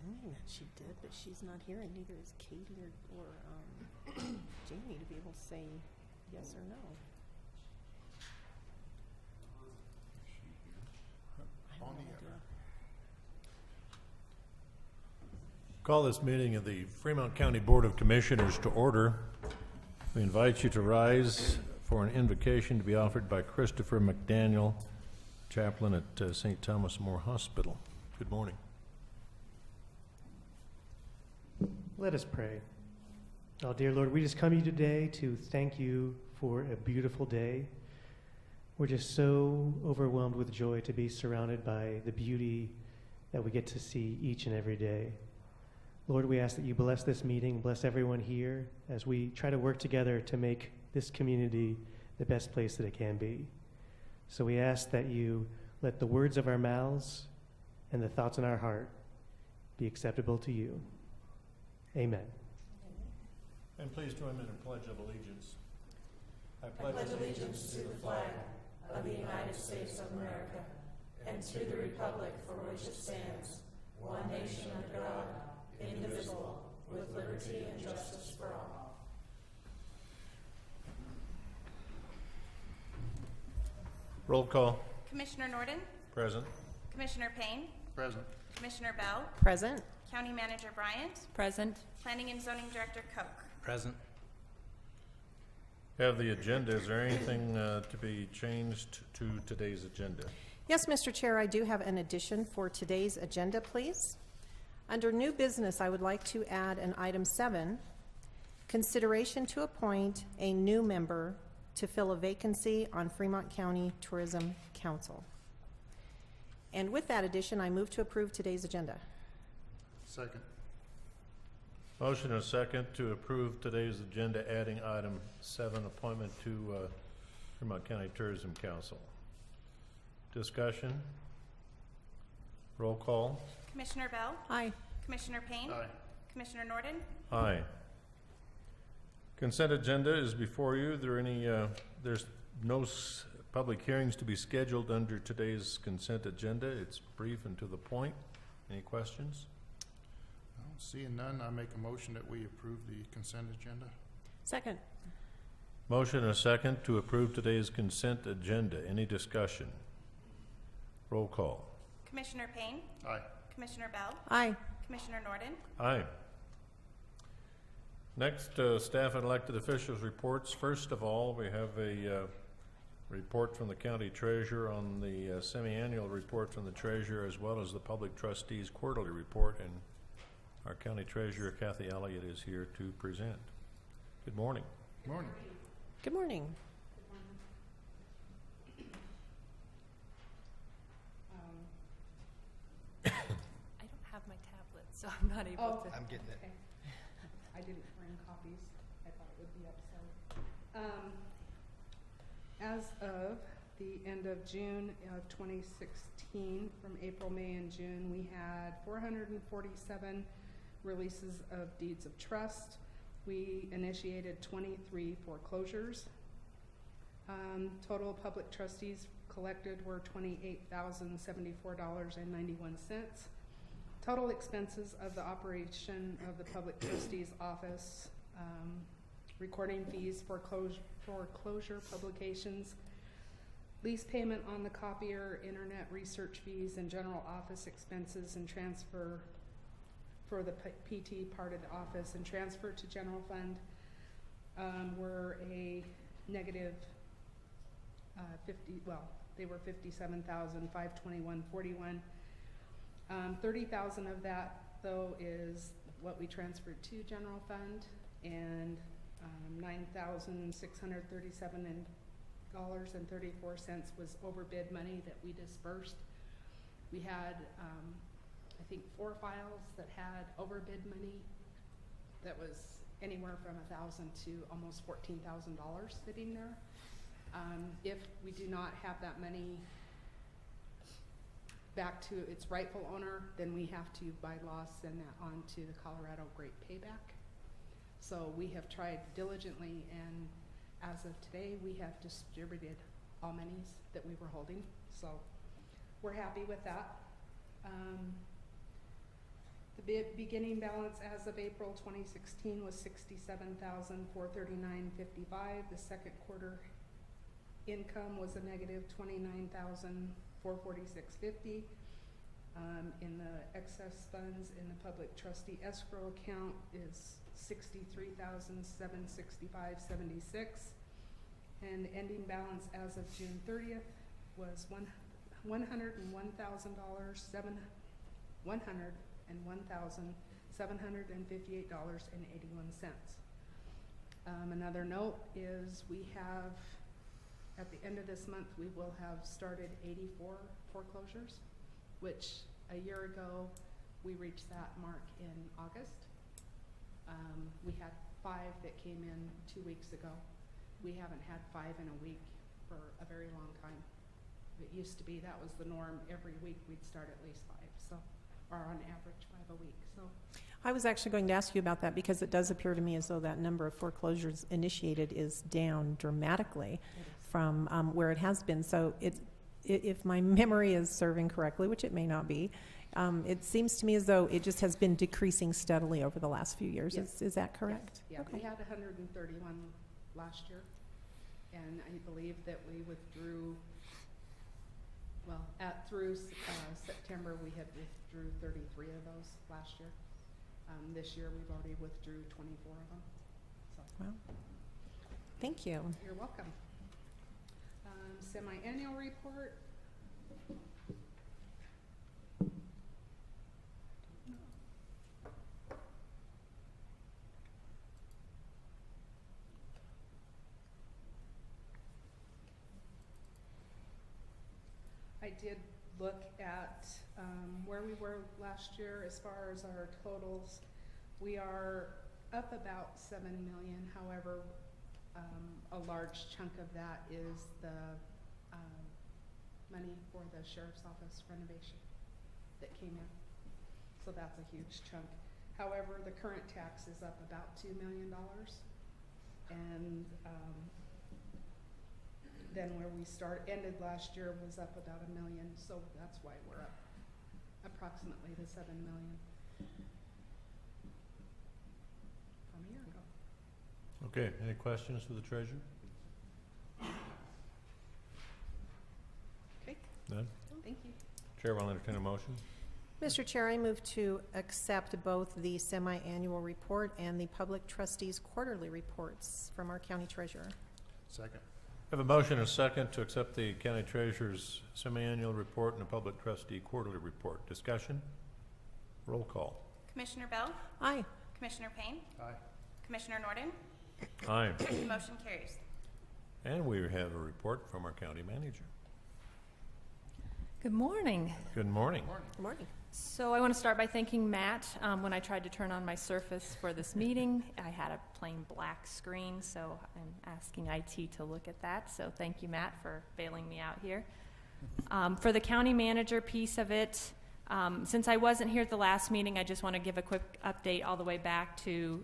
assuming that she did, but she's not here, and neither is Katie or Jamie to be able to say yes or no. I have no idea. Call this meeting of the Fremont County Board of Commissioners to order. We invite you to rise for an invocation to be offered by Christopher McDaniel, chaplain at St. Thomas More Hospital. Good morning. Let us pray. Oh, dear Lord, we just come to you today to thank you for a beautiful day. We're just so overwhelmed with joy to be surrounded by the beauty that we get to see each and every day. Lord, we ask that you bless this meeting, bless everyone here as we try to work together to make this community the best place that it can be. So we ask that you let the words of our mouths and the thoughts in our heart be acceptable to you. Amen. And please join me in a pledge of allegiance. I pledge allegiance to the flag of the United States of America and to the republic for which it stands, one nation under God, indivisible, with liberty and justice for all. Roll call. Commissioner Norden, Present. Commissioner Payne, Present. Commissioner Bell, Present. County Manager Bryant, Present. Planning and Zoning Director Koch. Present. Have the agenda. Is there anything to be changed to today's agenda? Yes, Mr. Chair, I do have an addition for today's agenda, please. Under new business, I would like to add an item 7, consideration to appoint a new member to fill a vacancy on Fremont County Tourism Council. And with that addition, I move to approve today's agenda. Second. Motion and a second to approve today's agenda, adding item 7, appointment to Fremont County Tourism Council. Discussion. Roll call. Commissioner Bell, Aye. Commissioner Payne, Aye. Commissioner Norden, Aye. Consent agenda is before you. There's no public hearings to be scheduled under today's consent agenda. It's brief and to the point. Any questions? Seeing none, I make a motion that we approve the consent agenda. Second. Motion and a second to approve today's consent agenda. Any discussion? Roll call. Commissioner Payne, Aye. Commissioner Bell, Aye. Commissioner Norden, Aye. Next, staff and elected officials reports. First of all, we have a report from the county treasurer on the semi-annual report from the treasurer, as well as the public trustees quarterly report, and our county treasurer, Kathy Elliott, is here to present. Good morning. Morning. Good morning. I don't have my tablet, so I'm not able to. I'm getting it. Okay. I didn't bring copies. I thought it would be up. As of the end of June of 2016, from April, May, and June, we had 447 releases of deeds of trust. We initiated 23 foreclosures. Total public trustees collected were $28,074.91. Total expenses of the operation of the public trustees office, recording fees, foreclosure publications, lease payment on the copier, internet research fees, and general office expenses and transfer for the PT part of the office and transfer to general fund were a negative they were $57,521.41. 30,000 of that though is what we transferred to general fund, and $9,637.34 was overbid money that we dispersed. We had I think 4 files that had overbid money that was anywhere from $1,000 to almost $14,000 sitting there. If we do not have that money back to its rightful owner, then we have to, by law, send that on to the Colorado Great Payback. So we have tried diligently, and as of today, we have distributed all monies that we were holding. So we're happy with that. The beginning balance as of April 2016 was $67,439.55. The second quarter income was a negative $29,446.50. In the excess funds in the public trustee escrow account is $63,765.76. And the ending balance as of June 30th was $101,758.81. Another note is we have, at the end of this month, we will have started 84 foreclosures, which a year ago we reached that mark in August. We had 5 that came in 2 weeks ago. We haven't had 5 in a week for a very long time. It used to be that was the norm. Every week we'd start at least 5, so, or on average 5 a week. So I was actually going to ask you about that because it does appear to me as though that number of foreclosures initiated is down dramatically from where it has been. So if my memory is serving correctly, which it may not be, it seems to me as though it just has been decreasing steadily over the last few years. Yes. Is that correct? Yes. Yeah, okay. We had 131 last year, and I believe that we withdrew, well, through September we had withdrew 33 of those last year. This year we've already withdrew 24 of them. So. Well, thank you. You're welcome. Semi-annual report. I did look at where we were last year as far as our totals. We are up about $7 million. However, a large chunk of that is the money for the sheriff's office renovation that came in. So that's a huge chunk. However, the current tax is up about $2 million. And then where we ended last year was up about $1 million. So that's why we're up approximately the $7 million from a year ago. Okay, any questions for the treasurer? Okay, None? thank you. Chair will entertain a motion. Mr. Chair, I move to accept both the semi-annual report and the public trustees' quarterly reports from our county treasurer. Second. I have a motion and a second to accept the county treasurer's semi-annual report and the public trustee quarterly report. Discussion? Roll call. Commissioner Bell? Aye. Commissioner Payne? Aye. Commissioner Norden? Aye. Motion carries. And we have a report from our county manager. Good morning. Good morning. Good morning. So I want to start by thanking Matt. When I tried to turn on my Surface for this meeting, I had a plain black screen, so I'm asking IT to look at that. So thank you, Matt, for bailing me out here. For the county manager piece of it, since I wasn't here at the last meeting, I just want to give a quick update all the way back to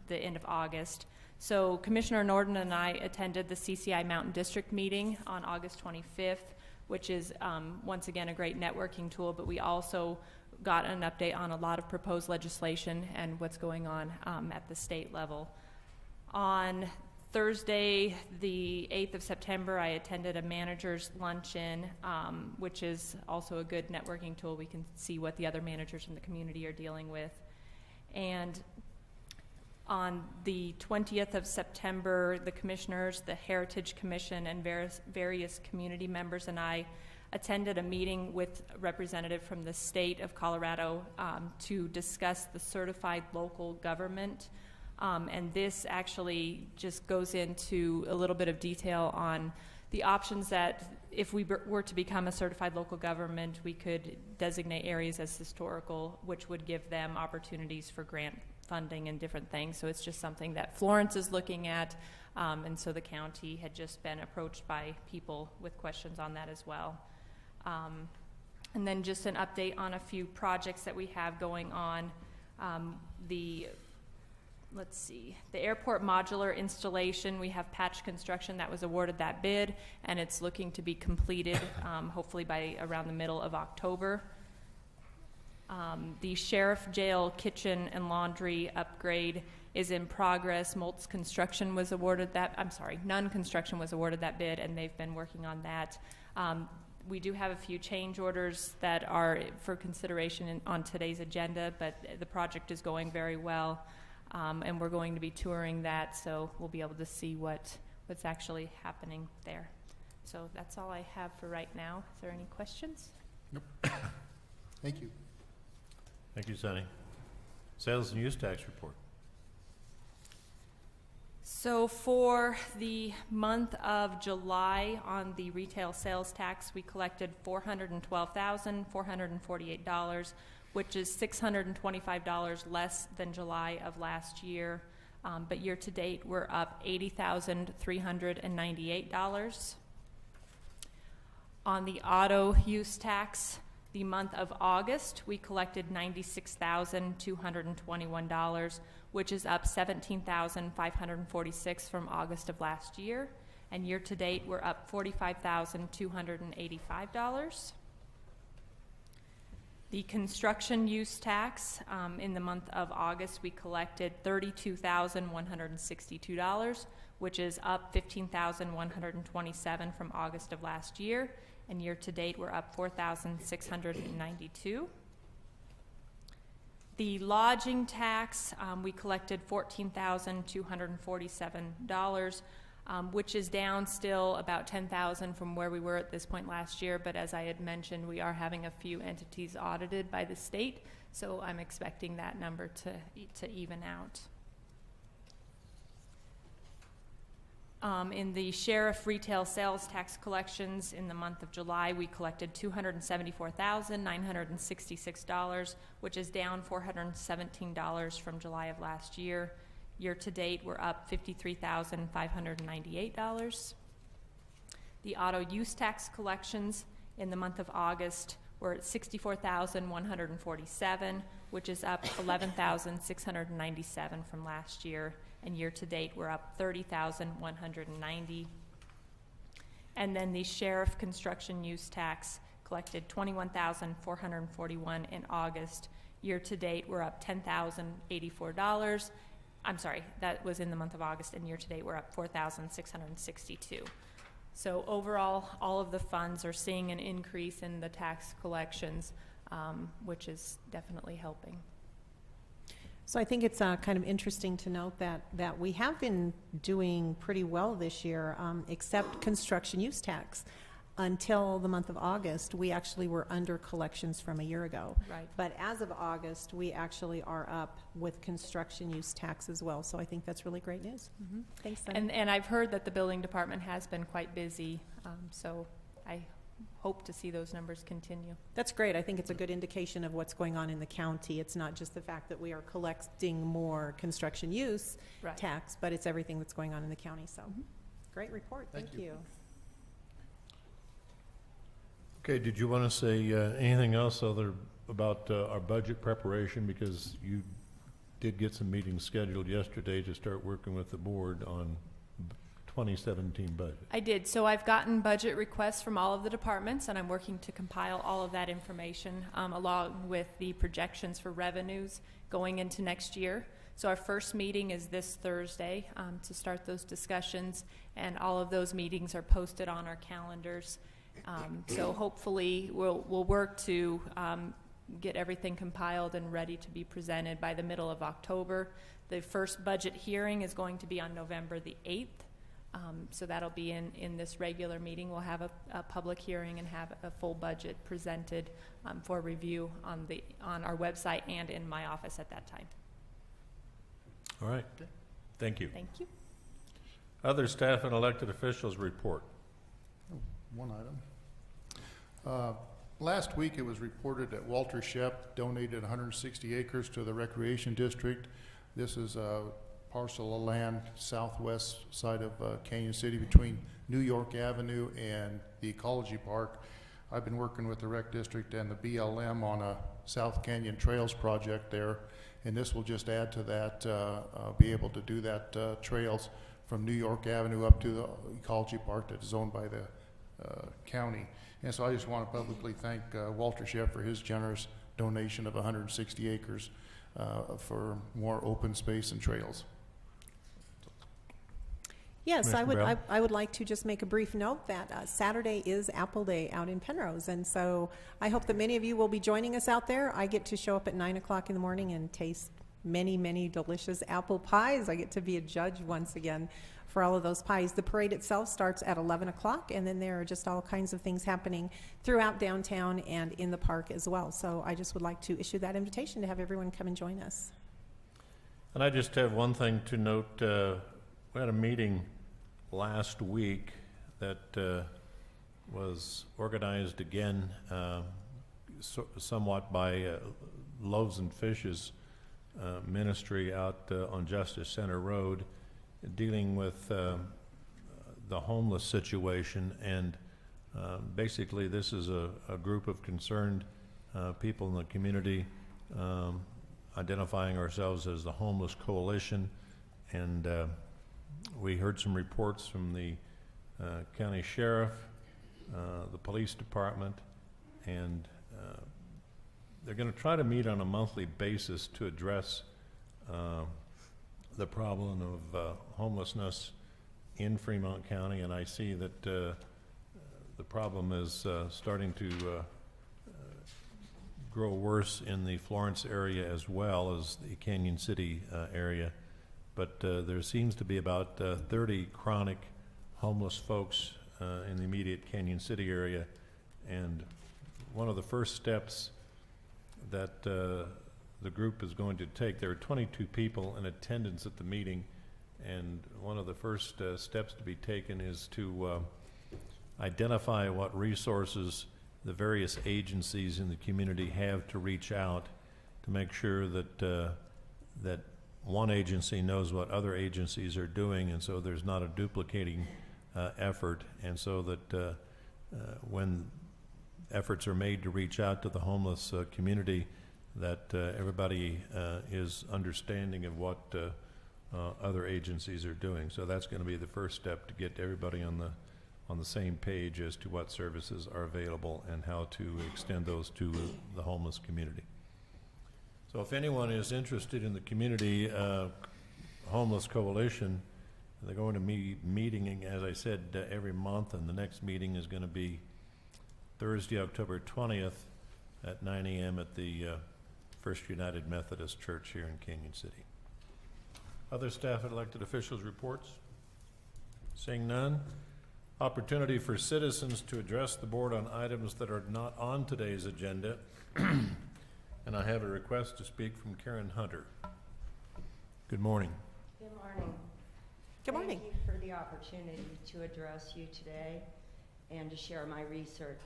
the end of August. So Commissioner Norden and I attended the CCI Mountain District meeting on August 25th, which is once again a great networking tool, but we also got an update on a lot of proposed legislation and what's going on at the state level. On Thursday, the 8th of September, I attended a manager's luncheon, which is also a good networking tool. We can see what the other managers in the community are dealing with. And on the 20th of September, the commissioners, the Heritage Commission, and various community members and I attended a meeting with a representative from the state of Colorado to discuss the certified local government. And this actually just goes into a little bit of detail on the options that if we were to become a certified local government, we could designate areas as historical, which would give them opportunities for grant funding and different things. So it's just something that Florence is looking at, and so the county had just been approached by people with questions on that as well. And then just an update on a few projects that we have going on. The airport modular installation, we have patch construction that was awarded that bid, and it's looking to be completed hopefully by around the middle of October. The sheriff jail kitchen and laundry upgrade is in progress. None construction was awarded that bid, and they've been working on that. We do have a few change orders that are for consideration on today's agenda, but the project is going very well, and we're going to be touring that, so we'll be able to see what's actually happening there. So that's all I have for right now. Is there any questions? Nope. Thank you. Thank you, Sonny. Sales and use tax report. So for the month of July on the retail sales tax, we collected $412,448, which is $625 less than July of last year. But year to date, we're up $80,398. On the auto use tax, the month of August, we collected $96,221, which is up $17,546 from August of last year. And year to date, we're up $45,285. The construction use tax, in the month of August, we collected $32,162, which is up $15,127 from August of last year. And year to date, we're up $4,692. The lodging tax, we collected $14,247, which is down still about $10,000 from where we were at this point last year. But as I had mentioned, we are having a few entities audited by the state, so I'm expecting that number to even out. In the sheriff retail sales tax collections in the month of July, we collected $274,966, which is down $417 from July of last year. Year to date, we're up $53,598. The auto use tax collections in the month of August were at $64,147, which is up $11,697 from last year. And year to date, we're up $30,190. And then the sheriff construction use tax collected $21,441 in August. Year to date, we're up $10,084. I'm sorry, that was in the month of August, and year to date, we're up $4,662. So overall, all of the funds are seeing an increase in the tax collections, which is definitely helping. So I think it's kind of interesting to note that we have been doing pretty well this year, except construction use tax. Until the month of August, we actually were under collections from a year ago. Right. But as of August, we actually are up with construction use tax as well. So I think that's really great news. Mm-hmm. Thanks, Sonny. And I've heard that the building department has been quite busy, so I hope to see those numbers continue. That's great. I think it's a good indication of what's going on in the county. It's not just the fact that we are collecting more construction use Right. tax, but it's everything that's going on in the county. So great report. Thank you. Okay, did you want to say anything else other about our budget preparation? Because you did get some meetings scheduled yesterday to start working with the board on 2017 budget. I did. So I've gotten budget requests from all of the departments, and I'm working to compile all of that information along with the projections for revenues going into next year. So our first meeting is this Thursday to start those discussions, and all of those meetings are posted on our calendars. So hopefully we'll work to get everything compiled and ready to be presented by the middle of October. The first budget hearing is going to be on November the 8th. So that'll be in this regular meeting. We'll have a public hearing and have a full budget presented for review on our website and in my office at that time. All right. Thank you. Thank you. Other staff and elected officials report. One item. Last week it was reported that Walter Shep donated 160 acres to the Recreation District. This is a parcel of land southwest side of Canyon City between New York Avenue and the Ecology Park. I've been working with the Rec District and the BLM on a South Canyon Trails project there, and this will just add to that, be able to do that trails from New York Avenue up to the Ecology Park that is owned by the county. And so I just want to publicly thank Walter Shep for his generous donation of 160 acres for more open space and trails. Yes, Commissioner Bell? I would like to just make a brief note that Saturday is Apple Day out in Penrose, and so I hope that many of you will be joining us out there. I get to show up at 9 o'clock in the morning and taste many, many delicious apple pies. I get to be a judge once again for all of those pies. The parade itself starts at 11 o'clock, and then there are just all kinds of things happening throughout downtown and in the park as well. So I just would like to issue that invitation to have everyone come and join us. And I just have one thing to note. We had a meeting last week that was organized again somewhat by Loaves and Fishes ministry out on Justice Center Road, dealing with the homeless situation. And basically this is a group of concerned people in the community, identifying ourselves as the Homeless Coalition. And we heard some reports from the county sheriff, the police department, and they're going to try to meet on a monthly basis to address the problem of homelessness in Fremont County. And I see that the problem is starting to grow worse in the Florence area as well as the Canyon City area. But there seems to be about 30 chronic homeless folks in the immediate Canyon City area. And one of the first steps that the group is going to take, there are 22 people in attendance at the meeting, and one of the first steps to be taken is to identify what resources the various agencies in the community have to reach out to make sure that that one agency knows what other agencies are doing, and so there's not a duplicating effort, and so that when efforts are made to reach out to the homeless community, that everybody is understanding of what other agencies are doing. So that's going to be the first step, to get everybody on the same page as to what services are available and how to extend those to the homeless community. So if anyone is interested in the community homeless coalition, they're going to be meeting, as I said, every month, and the next meeting is going to be Thursday, October 20th at 9 a.m. at the First United Methodist Church here in Canyon City. Other staff and elected officials' reports? Seeing none. Opportunity for citizens to address the board on items that are not on today's agenda. And I have a request to speak from Karen Hunter. Good morning. Good morning. Good morning. Thank you for the opportunity to address you today and to share my research.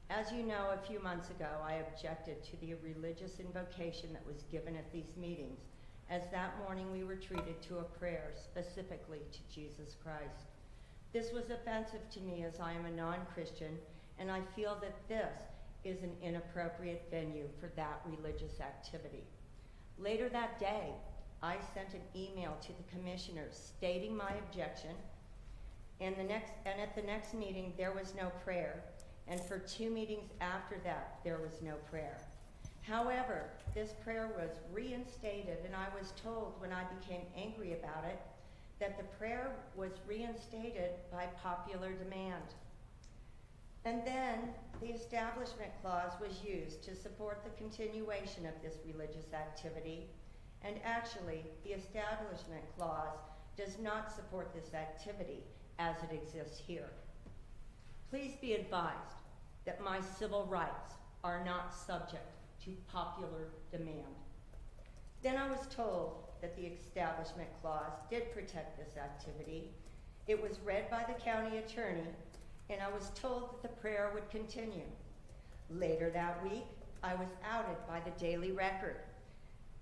As you know, a few months ago, I objected to the religious invocation that was given at these meetings, as that morning we were treated to a prayer specifically to Jesus Christ. This was offensive to me, as I am a non-Christian, and I feel that this is an inappropriate venue for that religious activity. Later that day, I sent an email to the commissioners stating my objection, and at the next meeting there was no prayer, and for 2 meetings after that there was no prayer. However, this prayer was reinstated, and I was told when I became angry about it that the prayer was reinstated by popular demand. And then the Establishment Clause was used to support the continuation of this religious activity, and actually the Establishment Clause does not support this activity as it exists here. Please be advised that my civil rights are not subject to popular demand. Then I was told that the Establishment Clause did protect this activity. It was read by the county attorney, and I was told that the prayer would continue. Later that week, I was outed by the Daily Record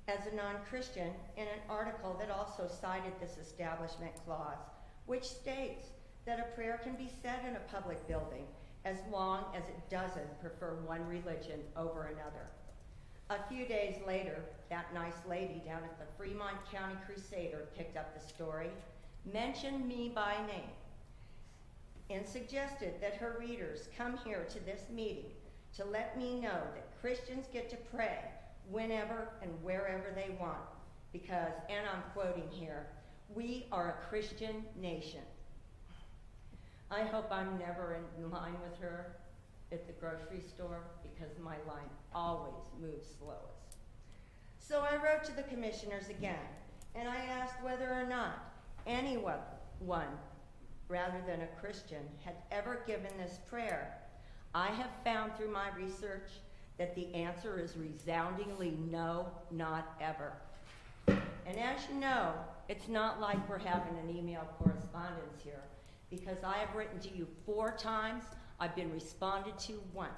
as a non-Christian in an article that also cited this Establishment Clause, which states that a prayer can be said in a public building as long as it doesn't prefer one religion over another. A few days later, that nice lady down at the Fremont County Crusader picked up the story, mentioned me by name, and suggested that her readers come here to this meeting to let me know that Christians get to pray whenever and wherever they want because, and I'm quoting here, we are a Christian nation. I hope I'm never in line with her at the grocery store because my line always moves slowest. So I wrote to the commissioners again, and I asked whether or not anyone, rather than a Christian, had ever given this prayer. I have found through my research that the answer is resoundingly no, not ever. And as you know, it's not like we're having an email correspondence here, because I have written to you 4 times, I've been responded to once.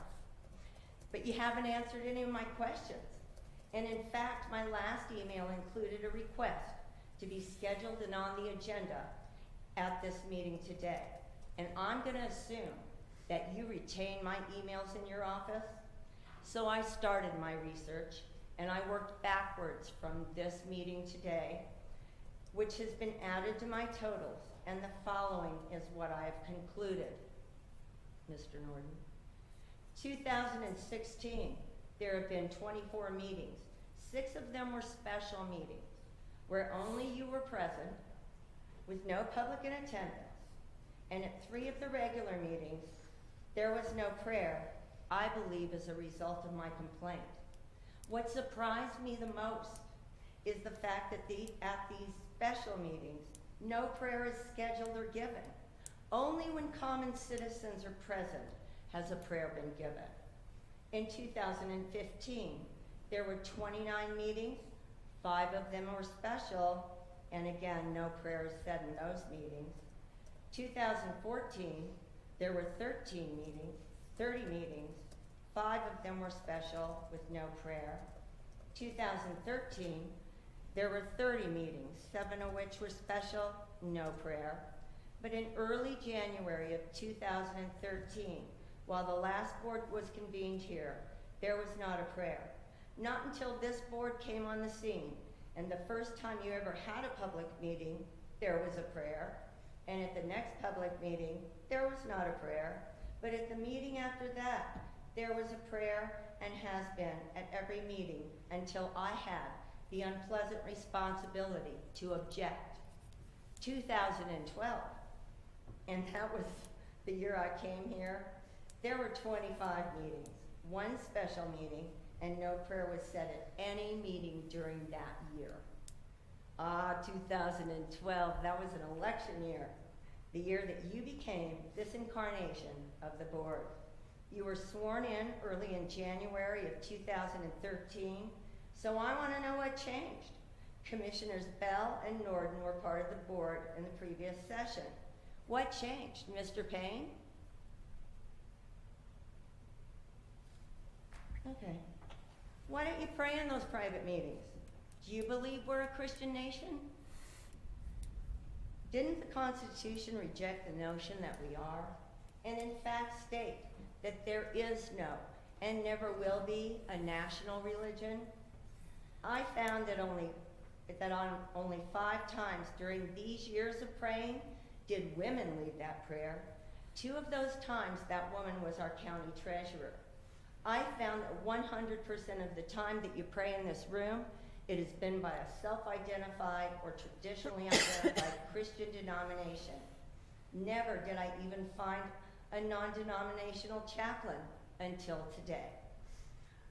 But you haven't answered any of my questions. And in fact, my last email included a request to be scheduled and on the agenda at this meeting today. And I'm going to assume that you retain my emails in your office. So I started my research, and I worked backwards from this meeting today, which has been added to my totals. And the following is what I have concluded, Mr. Norton. 2016, there have been 24 meetings. 6 of them were special meetings, where only you were present, with no public in attendance. And at 3 of the regular meetings, there was no prayer, I believe as a result of my complaint. What surprised me the most is the fact that at these special meetings, no prayer is scheduled or given. Only when common citizens are present has a prayer been given. In 2015, there were 29 meetings, 5 of them were special, and again, no prayer is said in those meetings. 2014, there were 30 meetings, 5 of them were special with no prayer. 2013, there were 30 meetings, 7 of which were special, no prayer. But in early January of 2013, while the last board was convened here, there was not a prayer. Not until this board came on the scene, and the first time you ever had a public meeting, there was a prayer. And at the next public meeting, there was not a prayer. But at the meeting after that, there was a prayer and has been at every meeting until I had the unpleasant responsibility to object. 2012, and that was the year I came here, there were 25 meetings, 1 special meeting, and no prayer was said at any meeting during that year. 2012, that was an election year, the year that you became this incarnation of the board. You were sworn in early in January of 2013, so I want to know what changed. Commissioners Bell and Norton were part of the board in the previous session. What changed, Mr. Payne? Okay. Why don't you pray in those private meetings? Do you believe we're a Christian nation? Didn't the Constitution reject the notion that we are, and in fact state that there is no and never will be a national religion? I found that on only 5 times during these years of praying did women lead that prayer. 2 of those times that woman was our county treasurer. I found that 100% of the time that you pray in this room, it has been by a self-identified or traditionally identified Christian denomination. Never did I even find a non-denominational chaplain until today.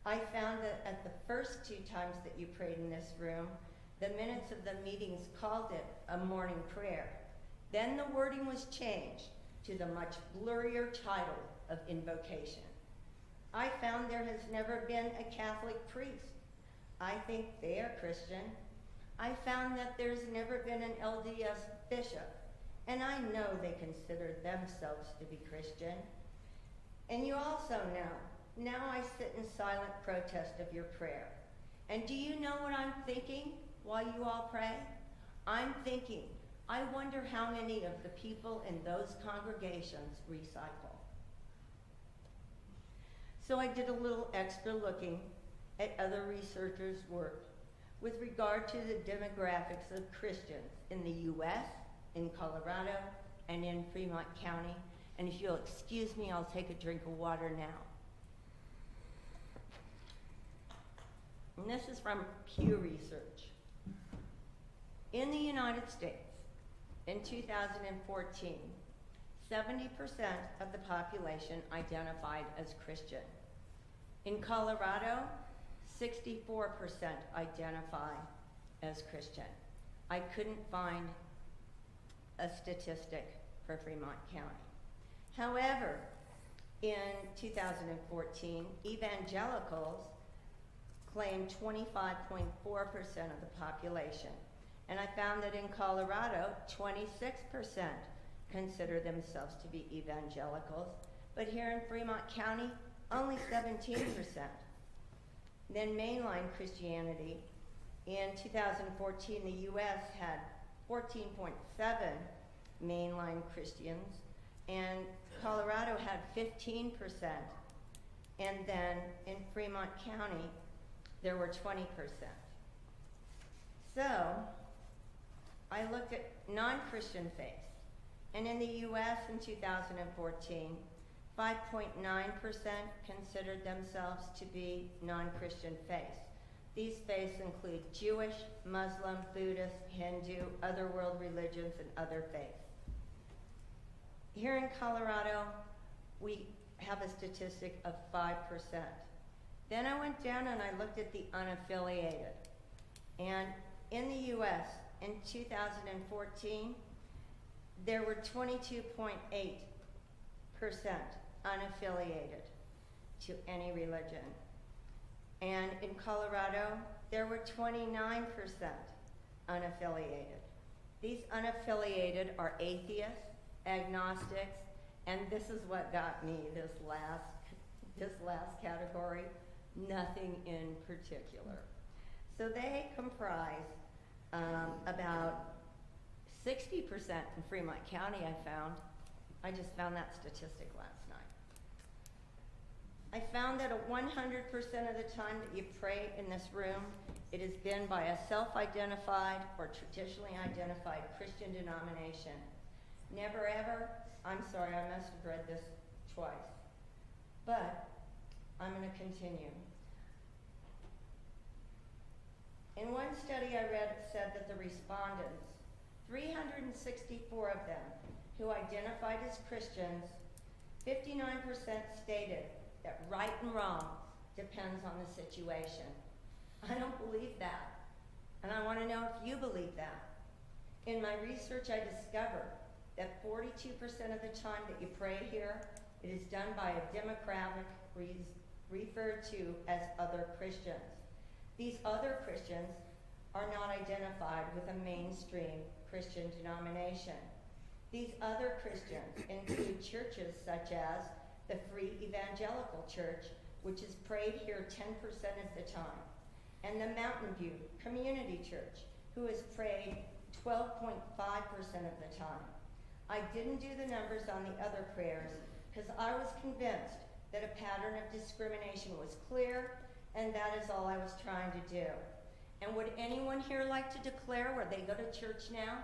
I found that at the first 2 times that you prayed in this room, the minutes of the meetings called it a morning prayer. Then the wording was changed to the much blurrier title of invocation. I found there has never been a Catholic priest. I think they are Christian. I found that there's never been an LDS bishop, and I know they consider themselves to be Christian. And you also know, now I sit in silent protest of your prayer. And do you know what I'm thinking while you all pray? I'm thinking, I wonder how many of the people in those congregations recycle. So I did a little extra looking at other researchers' work with regard to the demographics of Christians in the U.S., in Colorado, and in Fremont County. And if you'll excuse me, I'll take a drink of water now. and this is from Pew Research. In the United States, in 2014, 70% of the population identified as Christian. In Colorado, 64% identify as Christian. I couldn't find a statistic for Fremont County. However, in 2014, evangelicals claimed 25.4% of the population. And I found that in Colorado, 26% consider themselves to be evangelicals, but here in Fremont County, only 17%. Then mainline Christianity, in 2014, the U.S. had 14.7 mainline Christians, and Colorado had 15%. And then in Fremont County, there were 20%. So, I looked at non-Christian faith, and in the U.S. in 2014, 5.9% considered themselves to be non-Christian faiths. These faiths include Jewish, Muslim, Buddhist, Hindu, other world religions, and other faiths. Here in Colorado, we have a statistic of 5%. Then I went down and I looked at the unaffiliated. And in the U.S., in 2014, there were 22.8% unaffiliated to any religion. And in Colorado, there were 29% unaffiliated. These unaffiliated are atheists, agnostics, and this is what got me, this last category, nothing in particular. So they comprise about 60% in Fremont County, I found. I just found that statistic last night. I found that 100% of the time that you pray in this room, it has been by a self-identified or traditionally identified Christian denomination. Never ever, I'm sorry, I must have read this twice, but I'm going to continue. In one study I read, it said that the respondents, 364 of them who identified as Christians, 59% stated that right and wrong depends on the situation. I don't believe that, and I want to know if you believe that. In my research, I discovered that 42% of the time that you pray here, it is done by a demographic referred to as other Christians. These other Christians are not identified with a mainstream Christian denomination. These other Christians include churches such as the Free Evangelical Church, which is prayed here 10% of the time, and the Mountain View Community Church, who is prayed 12.5% of the time. I didn't do the numbers on the other prayers because I was convinced that a pattern of discrimination was clear, and that is all I was trying to do. And would anyone here like to declare where they go to church now?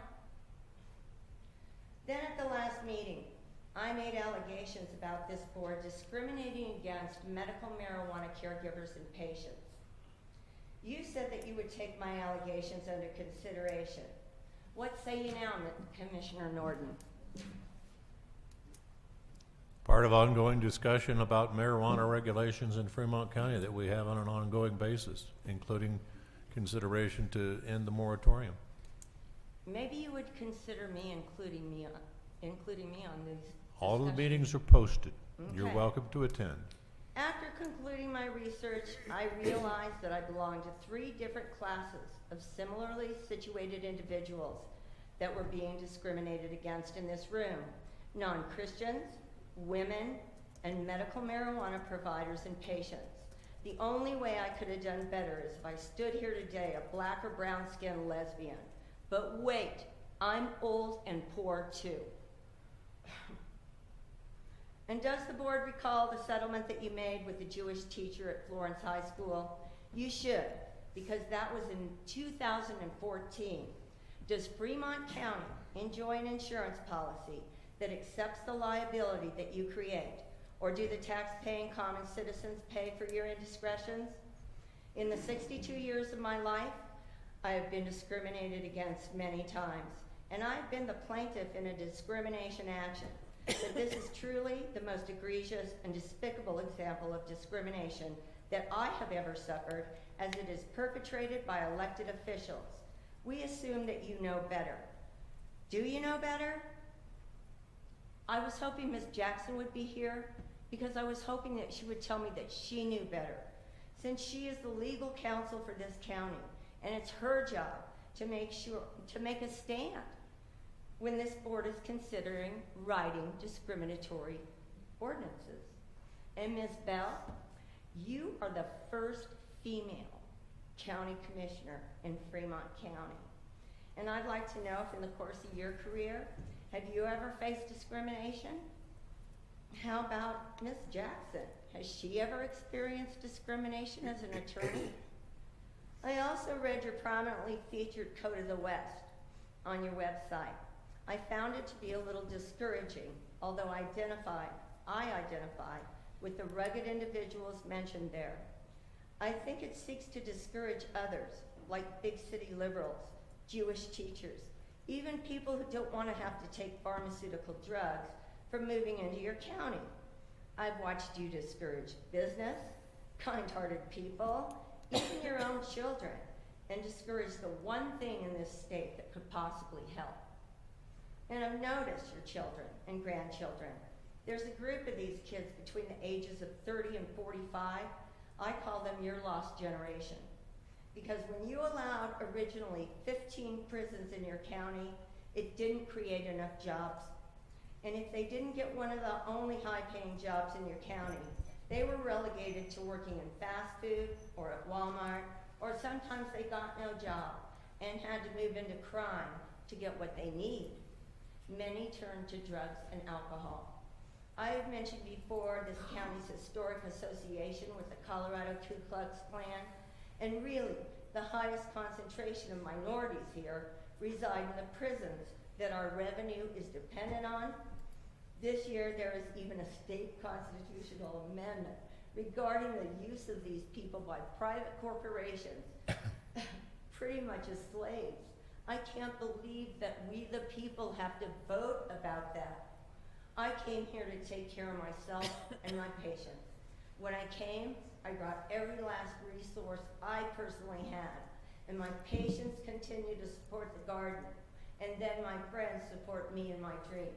Then at the last meeting, I made allegations about this board discriminating against medical marijuana caregivers and patients. You said that you would take my allegations under consideration. What say you now, Commissioner Norton? Part of ongoing discussion about marijuana regulations in Fremont County that we have on an ongoing basis, including consideration to end the moratorium. Maybe you would consider me including me on these. All of the discussions. meetings are posted. You're Okay. welcome to attend. After concluding my research, I realized that I belonged to 3 different classes of similarly situated individuals that were being discriminated against in this room: non-Christians, women, and medical marijuana providers and patients. The only way I could have done better is if I stood here today, a black or brown-skinned lesbian. But wait, I'm old and poor too. And does the board recall the settlement that you made with the Jewish teacher at Florence High School? You should, because that was in 2014. Does Fremont County enjoy an insurance policy that accepts the liability that you create? Or do the tax-paying common citizens pay for your indiscretions? In the 62 years of my life, I have been discriminated against many times, and I've been the plaintiff in a discrimination action. But this is truly the most egregious and despicable example of discrimination that I have ever suffered, as it is perpetrated by elected officials. We assume that you know better. Do you know better? I was hoping Ms. Jackson would be here because I was hoping that she would tell me that she knew better, since she is the legal counsel for this county, and it's her job to make a stand when this board is considering writing discriminatory ordinances. And Ms. Bell, you are the first female county commissioner in Fremont County. And I'd like to know if in the course of your career, have you ever faced discrimination? How about Ms. Jackson? Has she ever experienced discrimination as an attorney? I also read your prominently featured Code of the West on your website. I found it to be a little discouraging, although I identify with the rugged individuals mentioned there. I think it seeks to discourage others, like big city liberals, Jewish teachers, even people who don't want to have to take pharmaceutical drugs from moving into your county. I've watched you discourage business, kind-hearted people, even your own children, and discourage the one thing in this state that could possibly help. And I've noticed your children and grandchildren. There's a group of these kids between the ages of 30 and 45. I call them your lost generation. Because when you allowed originally 15 prisons in your county, it didn't create enough jobs. And if they didn't get one of the only high-paying jobs in your county, they were relegated to working in fast food or at Walmart, or sometimes they got no job and had to move into crime to get what they need. Many turned to drugs and alcohol. I have mentioned before this county's historic association with the Colorado Ku Klux Klan, and really the highest concentration of minorities here reside in the prisons that our revenue is dependent on. This year there is even a state constitutional amendment regarding the use of these people by private corporations, pretty much as slaves. I can't believe that we the people have to vote about that. I came here to take care of myself and my patients. When I came, I brought every last resource I personally had, and my patients continue to support the garden, and then my friends support me in my dream.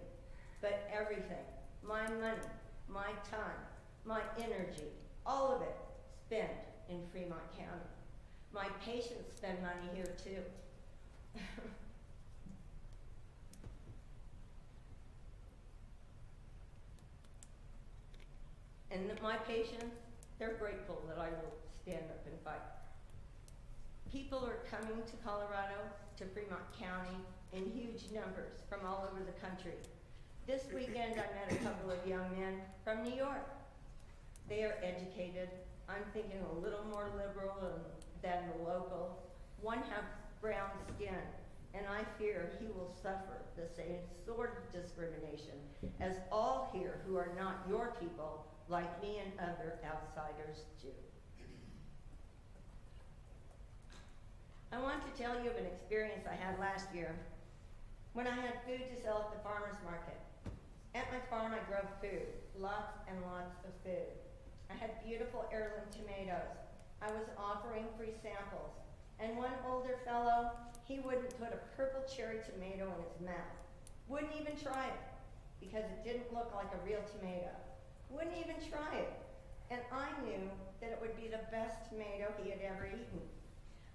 But everything, my money, my time, my energy, all of it spent in Fremont County. My patients spend money here too. And my patients, they're grateful that I will stand up and fight. People are coming to Colorado, to Fremont County, in huge numbers from all over the country. This weekend I met a couple of young men from New York. They are educated. I'm thinking a little more liberal than the locals. One has brown skin, and I fear he will suffer the same sort of discrimination as all here who are not your people, like me and other outsiders do. I want to tell you of an experience I had last year when I had food to sell at the farmer's market. At my farm I grow food, lots and lots of food. I had beautiful heirloom tomatoes. I was offering free samples, and one older fellow, he wouldn't put a purple cherry tomato in his mouth. Wouldn't even try it, because it didn't look like a real tomato. Wouldn't even try it. And I knew that it would be the best tomato he had ever eaten.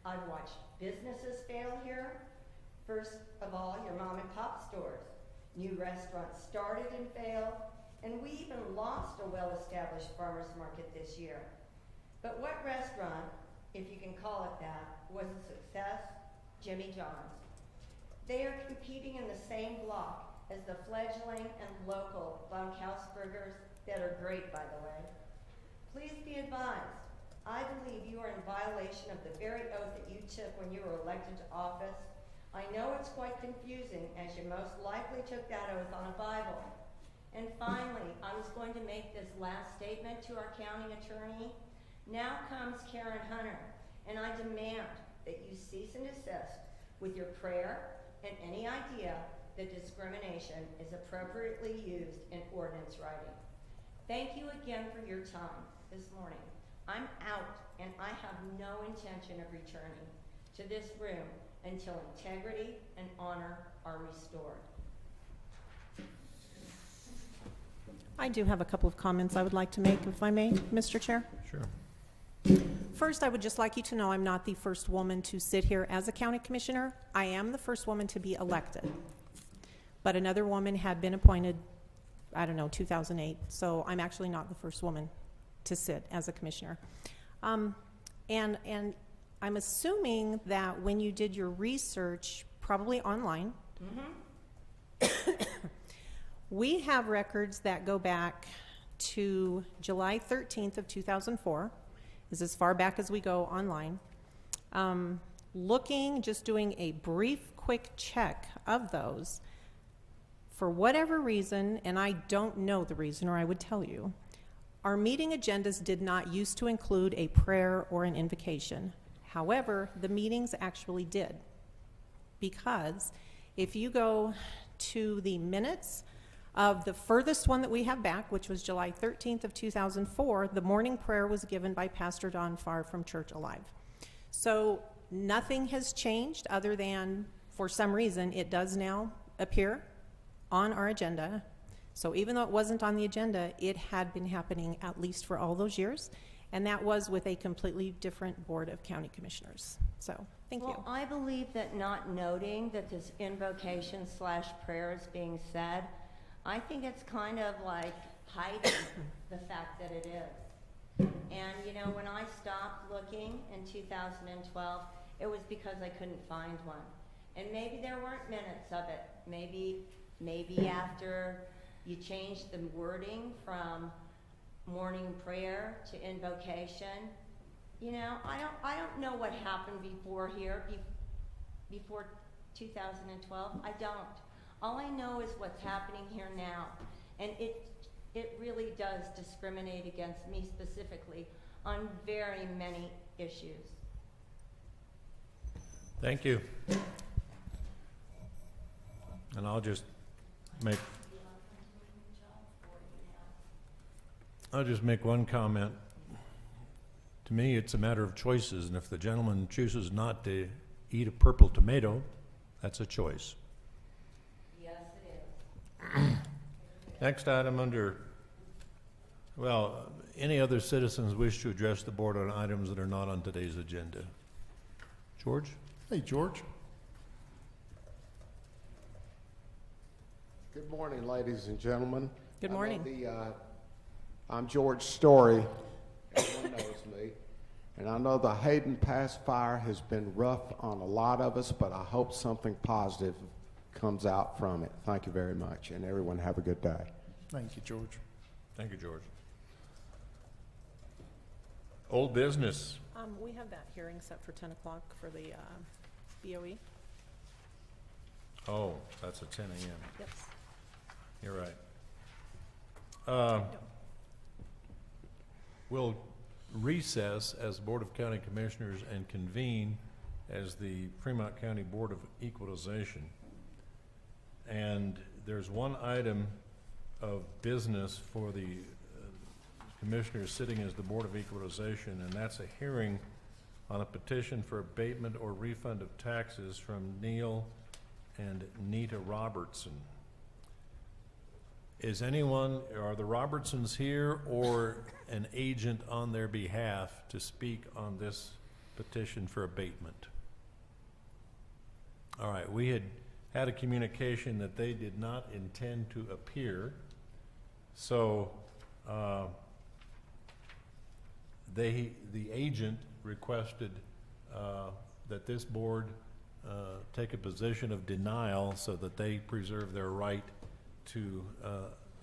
I've watched businesses fail here. First of all, your mom and pop stores. New restaurants started and failed, and we even lost a well-established farmer's market this year. But what restaurant, if you can call it that, was a success? Jimmy John's. They are competing in the same block as the fledgling and local bunkhouse burgers that are great, by the way. Please be advised, I believe you are in violation of the very oath that you took when you were elected to office. I know it's quite confusing, as you most likely took that oath on a Bible. And finally, I was going to make this last statement to our county attorney. Now comes Karen Hunter, and I demand that you cease and desist with your prayer and any idea that discrimination is appropriately used in ordinance writing. Thank you again for your time this morning. I'm out, and I have no intention of returning to this room until integrity and honor are restored. I do have a couple of comments I would like to make, if I may, Mr. Chair. Sure. First, I would just like you to know I'm not the first woman to sit here as a county commissioner. I am the first woman to be elected. But another woman had been appointed, I don't know, 2008. So I'm actually not the first woman to sit as a commissioner. And I'm assuming that when you did your research, probably online, we have records that go back to July 13th of 2004. This is as far back as we go online. Just doing a brief, quick check of those, for whatever reason, and I don't know the reason or I would tell you, our meeting agendas did not used to include a prayer or an invocation. However, the meetings actually did. Because if you go to the minutes of the furthest one that we have back, which was July 13th of 2004, the morning prayer was given by Pastor Don Farr from Church Alive. So nothing has changed other than, for some reason, it does now appear on our agenda. So even though it wasn't on the agenda, it had been happening at least for all those years, and that was with a completely different board of county commissioners. So, thank you. Well, I believe that not noting that this invocation / prayer is being said, I think it's kind of like hiding the fact that it is. And you know, when I stopped looking in 2012, it was because I couldn't find one. And maybe there weren't minutes of it. Maybe after you changed the wording from morning prayer to invocation. You know, I don't know what happened before here, before 2012. I don't. All I know is what's happening here now. And it really does discriminate against me specifically on very many issues. Thank you. And I'll just make one comment. To me, it's a matter of choices, and if the gentleman chooses not to eat a purple tomato, that's a choice. Yes, it is. Next item any other citizens wish to address the board on items that are not on today's agenda? George? Hey, George. Good morning, ladies and gentlemen. Good morning. I'm George Story. Everyone knows me. And I know the Hayden Pass fire has been rough on a lot of us, but I hope something positive comes out from it. Thank you very much, and everyone have a good day. Thank you, George. Thank you, George. Old business. We have that hearing set for 10 o'clock for the BOE. Oh, that's at 10 a.m. Yes. You're right. We'll recess as Board of County Commissioners and convene as the Fremont County Board of Equalization. And there's one item of business for the commissioners sitting as the Board of Equalization, and that's a hearing on a petition for abatement or refund of taxes from Neil and Nita Robertson. Are the Robertsons here or an agent on their behalf to speak on this petition for abatement? All right, we had a communication that they did not intend to appear, so the agent requested that this board take a position of denial so that they preserve their right to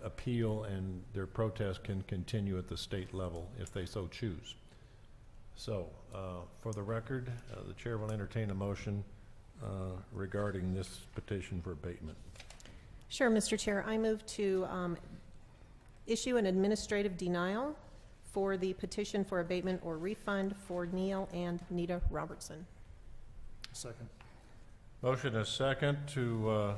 appeal, and their protest can continue at the state level if they so choose. So, for the record, the chair will entertain a motion regarding this petition for abatement. Sure, Mr. Chair. I move to issue an administrative denial for the petition for abatement or refund for Neil and Nita Robertson. Second. Motion is second to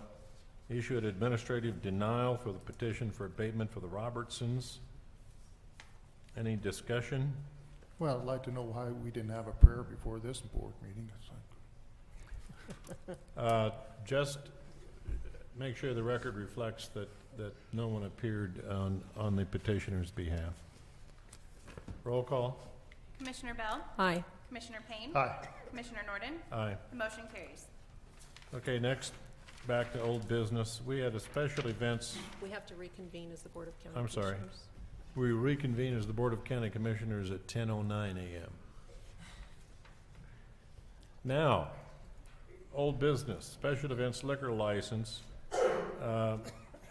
issue an administrative denial for the petition for abatement for the Robertsons. Any discussion? Well, I'd like to know why we didn't have a prayer before this board meeting. It's like, Just make sure the record reflects that no one appeared on the petitioner's behalf. Roll call. Commissioner Bell? Aye. Commissioner Payne? aye. Commissioner Norton? Aye. The motion carries. Okay, next, back to old business. We had a special events. We have to reconvene as the Board of County I'm sorry. Commissioners. We reconvene as the Board of County Commissioners at 10:09 a.m. Now, old business, special events liquor license.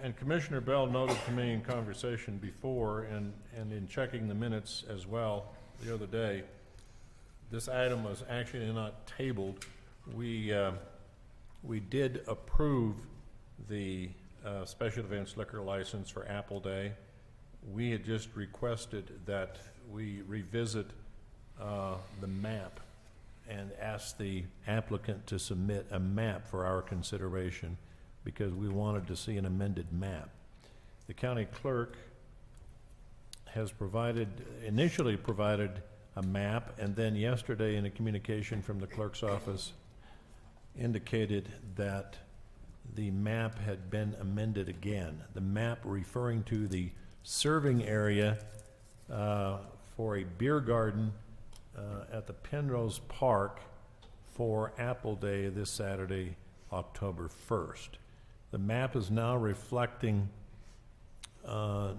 And Commissioner Bell noted to me in conversation before and in checking the minutes as well the other day, this item was actually not tabled. We did approve the special events liquor license for Apple Day. We had just requested that we revisit the map and ask the applicant to submit a map for our consideration because we wanted to see an amended map. The county clerk has initially provided a map, and then yesterday in a communication from the clerk's office indicated that the map had been amended again. The map referring to the serving area for a beer garden at the Penrose Park for Apple Day this Saturday, October 1st. The map is now reflecting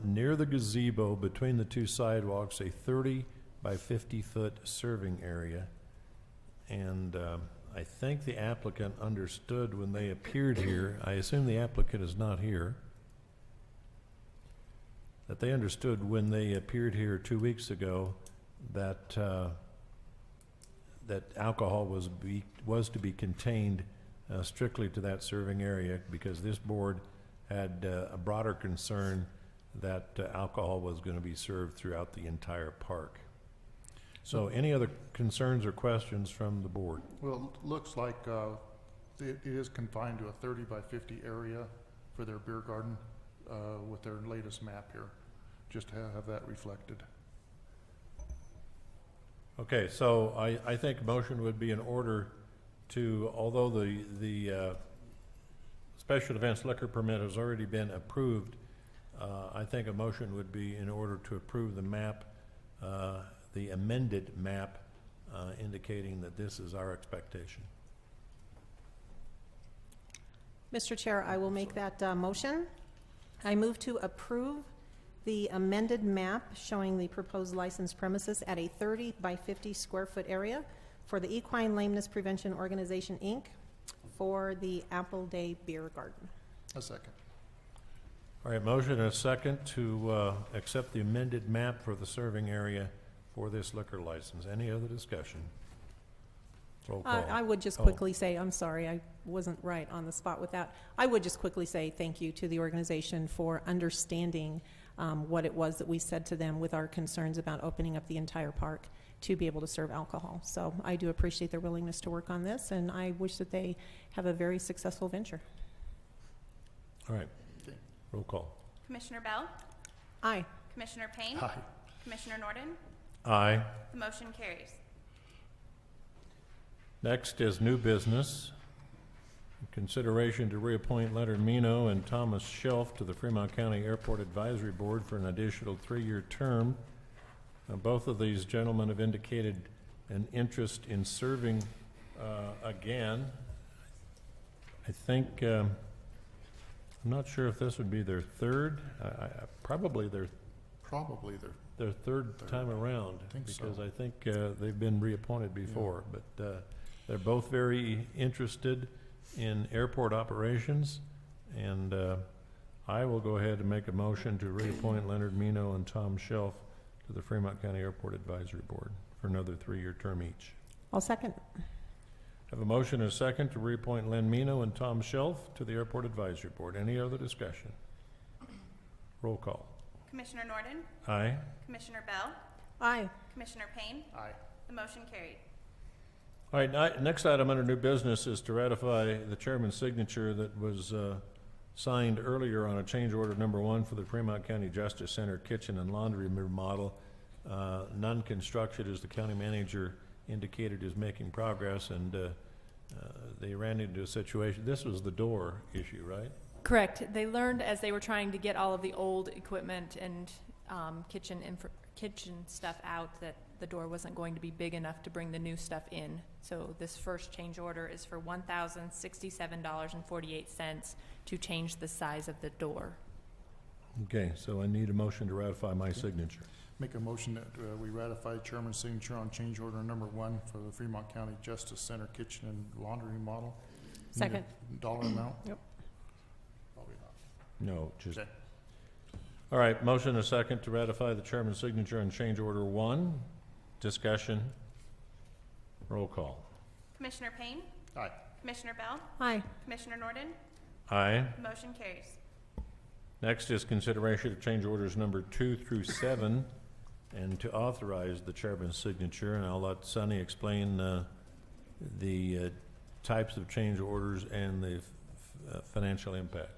near the gazebo between the two sidewalks a 30 by 50 foot serving area. And I think the applicant understood when they appeared here, I assume the applicant is not here, that they understood when they appeared here 2 weeks ago that that alcohol was to be contained strictly to that serving area because this board had a broader concern that alcohol was going to be served throughout the entire park. So any other concerns or questions from the board? Well, it looks like it is confined to a 30 by 50 area for their beer garden with their latest map here, just to have that reflected. Okay, so I think a motion would be in order to, although the special events liquor permit has already been approved, I think a motion would be in order to approve the map, the amended map, indicating that this is our expectation. Mr. Chair, I will make that motion. I move to approve the amended map showing the proposed licensed premises at a 30 by 50 square foot area for the Equine Lameness Prevention Organization, Inc. for the Apple Day Beer Garden. A second. All right, motion and a second to accept the amended map for the serving area for this liquor license. Any other discussion? Roll call. I would just quickly say, I'm sorry, I wasn't right on the spot with that. I would just quickly say thank you to the organization for understanding what it was that we said to them with our concerns about opening up the entire park to be able to serve alcohol. So I do appreciate their willingness to work on this, and I wish that they have a very successful venture. All right, Okay. roll call. Commissioner Bell? Aye. Commissioner Payne? Aye. Commissioner Norton? Aye. The motion carries. Next is new business. Consideration to reappoint Leonard Mino and Thomas Shelf to the Fremont County Airport Advisory Board for an additional 3-year term. Both of these gentlemen have indicated an interest in serving again. I think, I'm not sure if this would be their third, probably their third time around. think so. Because I think they've been reappointed before. But they're both very interested in airport operations, and I will go ahead and make a motion to reappoint Leonard Mino and Tom Shelf to the Fremont County Airport Advisory Board for another 3-year term each. I'll second. Have a motion and a second to reappoint Len Mino and Tom Shelf to the Airport Advisory Board. Any other discussion? Roll call. Commissioner Norton, Aye. Commissioner Bell, Aye. Commissioner Payne. Aye. The motion carried. All right, next item under new business is to ratify the chairman's signature that was signed earlier on a change order number 1 for the Fremont County Justice Center kitchen and laundry remodel. Non-construction, as the county manager indicated, is making progress, and they ran into a situation. This was the door issue, right? Correct. They learned as they were trying to get all of the old equipment and kitchen stuff out that the door wasn't going to be big enough to bring the new stuff in. So this first change order is for $1,067.48 to change the size of the door. Okay, so I need a motion to ratify my signature. Make a motion that we ratify chairman's signature on change order number 1 for the Fremont County Justice Center kitchen and laundry remodel. Second. Need a dollar amount? Yep. Probably not. No, just. Okay. All right, motion a second to ratify the chairman's signature on change order 1. Discussion. Roll call. Commissioner Payne, Aye. Commissioner Bell, Aye. Commissioner Norton. Aye. The motion carries. Next is consideration of change orders number 2 through 7, and to authorize the chairman's signature. And I'll let Sunny explain the types of change orders and the financial impact.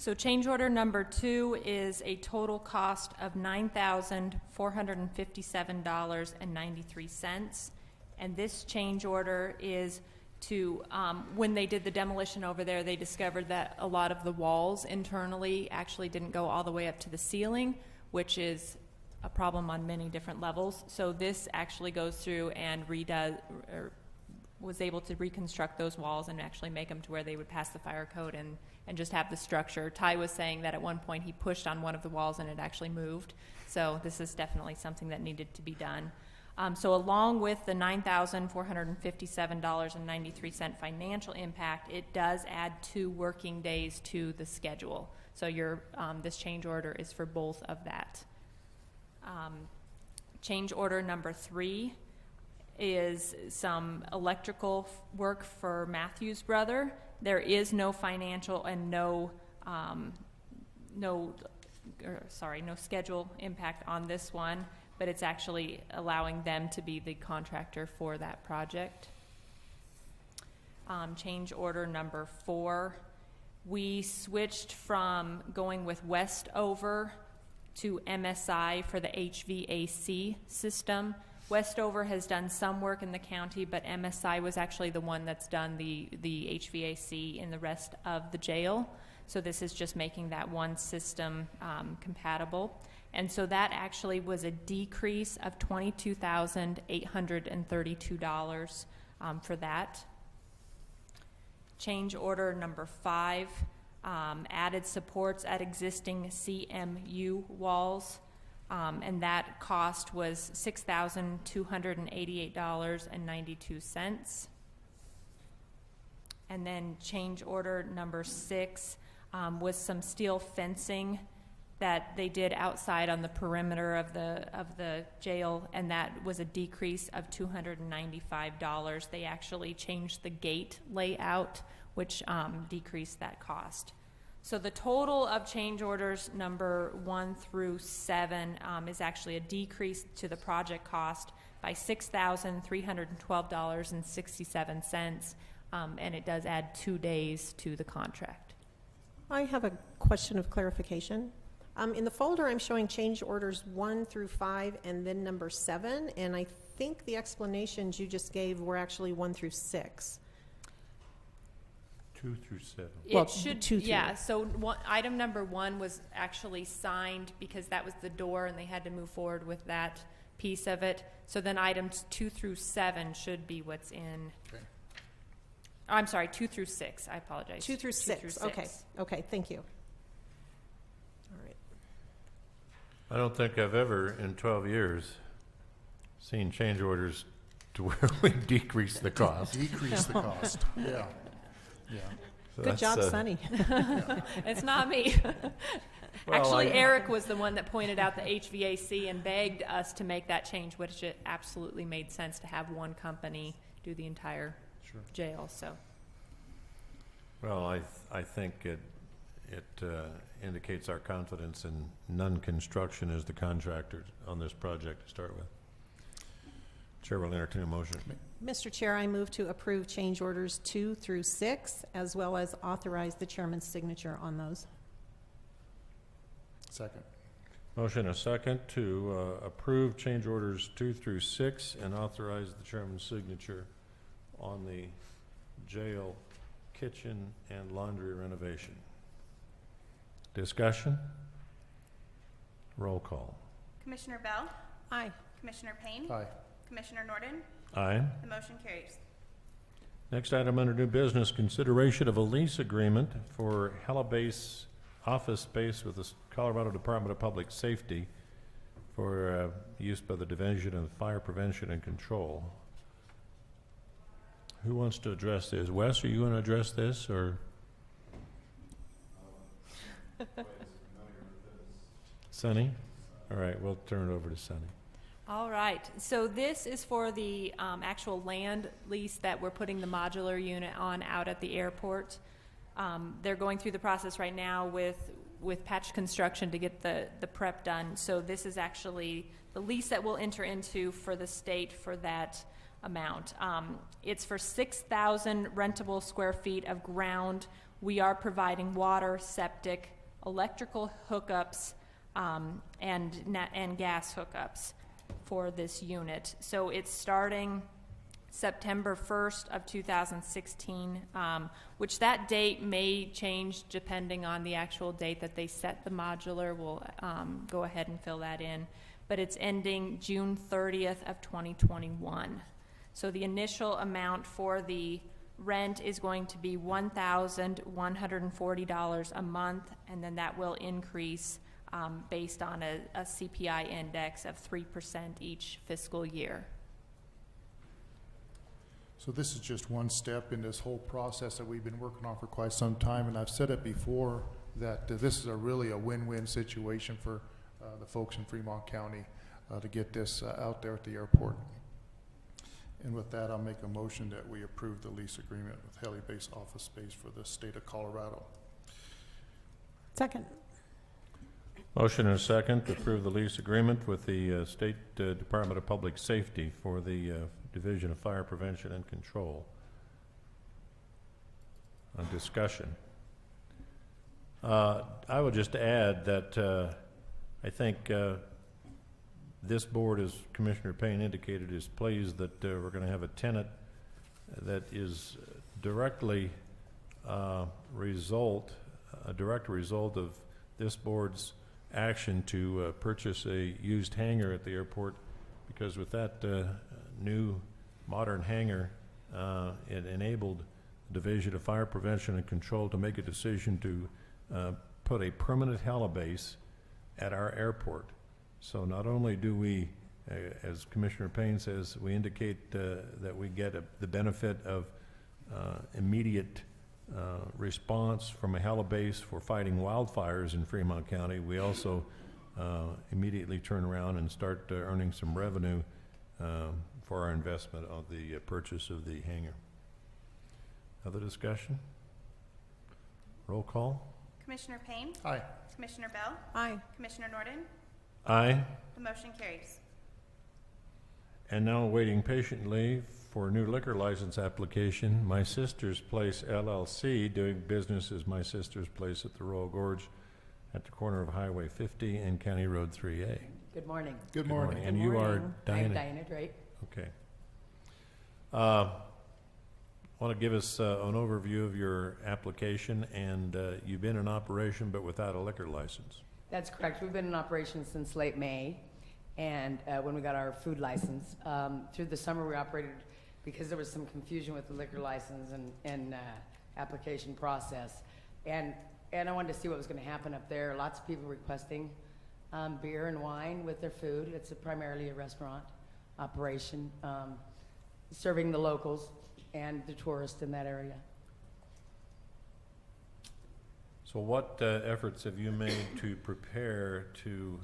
So change order number 2 is a total cost of $9,457.93. And this change order is to, when they did the demolition over there, they discovered that a lot of the walls internally actually didn't go all the way up to the ceiling, which is a problem on many different levels. So this actually goes through and was able to reconstruct those walls and actually make them to where they would pass the fire code and just have the structure. Ty was saying that at one point he pushed on one of the walls and it actually moved. So this is definitely something that needed to be done. So along with the $9,457.93 financial impact, it does add 2 working days to the schedule. So this change order is for both of that. Change order number 3 is some electrical work for Matthew's brother. There is no financial and no schedule impact on this one, but it's actually allowing them to be the contractor for that project. Change order number 4, we switched from going with Westover to MSI for the HVAC system. Westover has done some work in the county, but MSI was actually the one that's done the HVAC in the rest of the jail. So this is just making that one system compatible. And so that actually was a decrease of $22,832 for that. Change order number 5, added supports at existing CMU walls. And that cost was $6,288.92. And then change order number 6 was some steel fencing that they did outside on the perimeter of the jail, and that was a decrease of $295. They actually changed the gate layout, which decreased that cost. So the total of change orders number 1 through 7 is actually a decrease to the project cost by $6,312.67, and it does add 2 days to the contract. I have a question of clarification. In the folder, I'm showing change orders 1 through 5 and then number 7, and I think the explanations you just gave were actually 1 through 6. 2 through 7. Well, It should, 2 through. yeah, so item number 1 was actually signed because that was the door and they had to move forward with that piece of it. So then items 2 through 7 should be what's in. Okay. I'm sorry, 2 through 6, I apologize. 2 through 6, okay, okay, thank you. All right. I don't think I've ever, in 12 years, seen change orders to where we decrease the cost. Decrease the cost, yeah. Yeah. So Good that's, job, Sunny. It's not me. Well, Actually, Eric was the one that pointed out the HVAC and begged us to make that change, which it absolutely made sense to have one company do the entire Sure. jail. So Well, I think it indicates our confidence in Nunn Construction as the contractor on this project to start with. Chair will entertain a motion. Mr. Chair, I move to approve change orders 2 through 6, as well as authorize the chairman's signature on those. Second. Motion and a second to approve change orders 2 through 6 and authorize the chairman's signature on the jail, kitchen, and laundry renovation. Discussion? Roll call. Commissioner Bell? Aye. Commissioner Payne? Aye. Commissioner Norton? Aye. The motion carries. Next item under new business, consideration of a lease agreement for Helibase office space with the Colorado Department of Public Safety for use by the Division of Fire Prevention and Control. Who wants to address this? Wes, are you going to address this, or? Sonny? All right, we'll turn it over to Sonny. All right, so this is for the actual land lease that we're putting the modular unit on out at the airport. They're going through the process right now with patch construction to get the prep done. So this is actually the lease that we'll enter into for the state for that amount. It's for 6,000 rentable square feet of ground. We are providing water, septic, electrical hookups, and gas hookups for this unit. So it's starting September 1st of 2016, which that date may change depending on the actual date that they set the modular. We'll go ahead and fill that in. But it's ending June 30th of 2021. So the initial amount for the rent is going to be $1,140 a month, and then that will increase based on a CPI index of 3% each fiscal year. So this is just one step in this whole process that we've been working on for quite some time, and I've said it before that this is really a win-win situation for the folks in Fremont County to get this out there at the airport. And with that, I'll make a motion that we approve the lease agreement with Helibase office space for the state of Colorado. Second. Motion and a second to approve the lease agreement with the State Department of Public Safety for the Division of Fire Prevention and Control. On discussion. I would just add that I think this board, as Commissioner Payne indicated, is pleased that we're going to have a tenant that is directly a direct result of this board's action to purchase a used hangar at the airport, because with that new modern hangar, it enabled the Division of Fire Prevention and Control to make a decision to put a permanent helibase at our airport. So not only do we, as Commissioner Payne says, we indicate that we get the benefit of immediate response from a helibase for fighting wildfires in Fremont County, we also immediately turn around and start earning some revenue for our investment of the purchase of the hangar. Other discussion? Roll call. Commissioner Payne? Aye. Commissioner Bell? Aye. Commissioner Norton? Aye. The motion carries. And now waiting patiently for a new liquor license application, My Sister's Place LLC, doing business as My Sister's Place at the Royal Gorge at the corner of Highway 50 and County Road 3A. Good morning. Good morning. And you are I'm Diana? Diana Drake. Okay. Want to give us an overview of your application, and you've been in operation but without a liquor license. That's correct. We've been in operation since late May, and when we got our food license. Through the summer we operated because there was some confusion with the liquor license and application process. And I wanted to see what was going to happen up there. Lots of people requesting beer and wine with their food. It's primarily a restaurant operation, serving the locals and the tourists in that area. So what efforts have you made to prepare to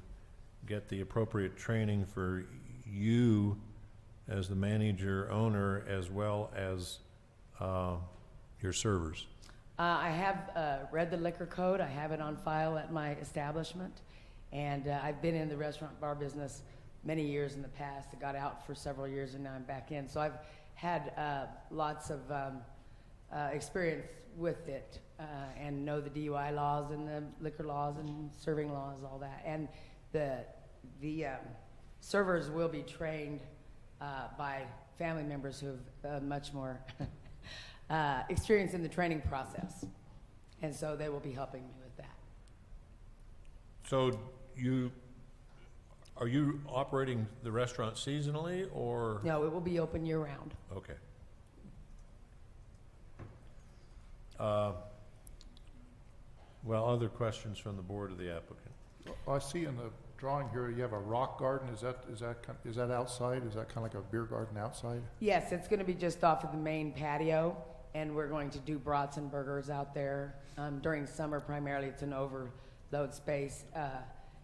get the appropriate training for you as the manager, owner, as well as your servers? I have read the liquor code. I have it on file at my establishment. And I've been in the restaurant bar business many years in the past. I got out for several years and now I'm back in. So I've had lots of experience with it and know the DUI laws and the liquor laws and serving laws, all that. And the servers will be trained by family members who have much more experience in the training process. And so they will be helping me with that. So are you operating the restaurant seasonally or? No, it will be open year round. Okay. Well, other questions from the board of the applicant? I see in the drawing here, you have a rock garden. Is that outside? Is that kind of like a beer garden outside? Yes, it's going to be just off of the main patio, and we're going to do brats and burgers out there. During summer, primarily, it's an overload space.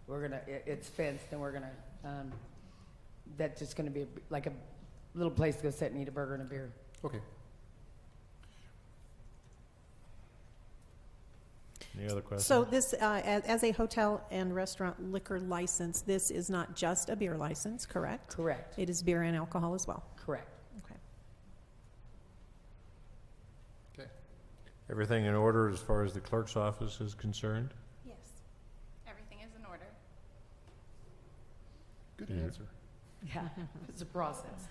It's fenced, and we're gonna, that's just gonna be like a little place to go sit and eat a burger and a beer. Okay. Any other questions? So this, as a hotel and restaurant liquor license, this is not just a beer license, correct? Correct. It is beer and alcohol as well. Correct. Okay. Okay. Everything in order as far as the clerk's office is concerned? Yes. Everything is in order. Good Yeah. answer. Yeah, it's a process.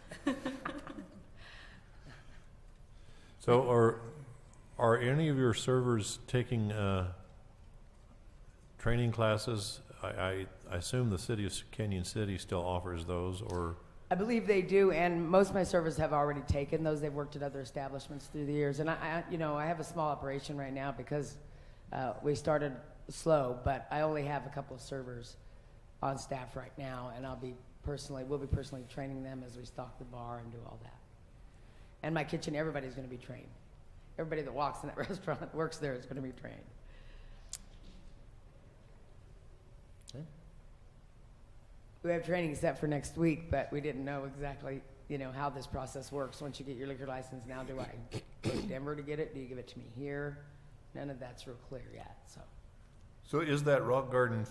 So are any of your servers taking training classes? I assume the city of Canyon City still offers those, or? I believe they do, and most of my servers have already taken those. They've worked at other establishments through the years, and I have a small operation right now because we started slow, but I only have a couple of servers on staff right now, and we'll be personally training them as we stock the bar and do all that. And my kitchen, everybody's going to be trained. Everybody that walks in that restaurant that works there is going to be trained. Okay. We have training set for next week, but we didn't know exactly, how this process works. Once you get your liquor license, now do I go to Denver to get it? Do you give it to me here? None of that's real clear yet, so. So is that rock garden